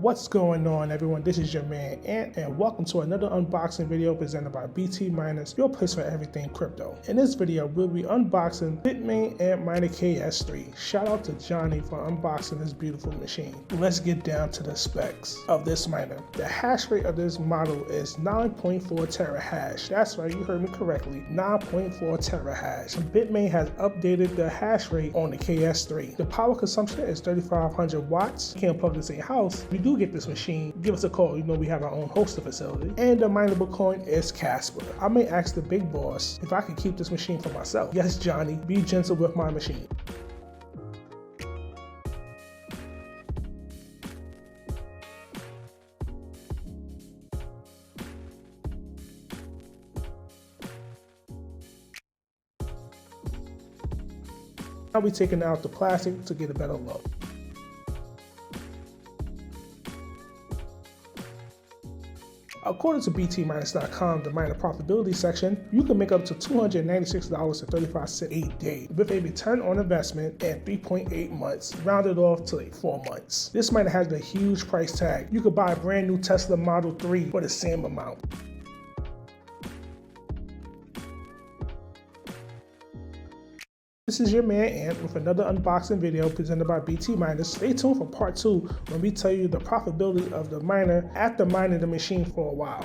What's going on, everyone? This is your man Ant, and welcome to another unboxing video presented by btminers, your place for everything crypto. In this video, we'll be unboxing Bitmain Antminer KS3. Shout out to Johnny for unboxing this beautiful machine. Let's get down to the specs of this miner. The hash rate of this model is 9.4 terahash. That's right, you heard me correctly, 9.4 terahash. Bitmain has updated the hash rate on the KS3. The power consumption is 3,500 watts. You can't plug this in your house. If you do get this machine, give us a call. You know we have our own hosting facility. And the Minable coin is KASPA. I may ask the big boss if I can keep this machine for myself. Yes, Johnny, be gentle with my machine. I'll be taking out the plastic to get a better look. According to btminers.com, the miner profitability section, you can make up to $296.35 a day with a return on investment at 3.8 months, rounded off to like 4 months. This miner has a huge price tag. You could buy a brand new Tesla Model 3 for the same amount. This is your man Ant with another unboxing video presented by btminers. Stay tuned for part 2 when we tell you the profitability of the miner after mining the machine for a while.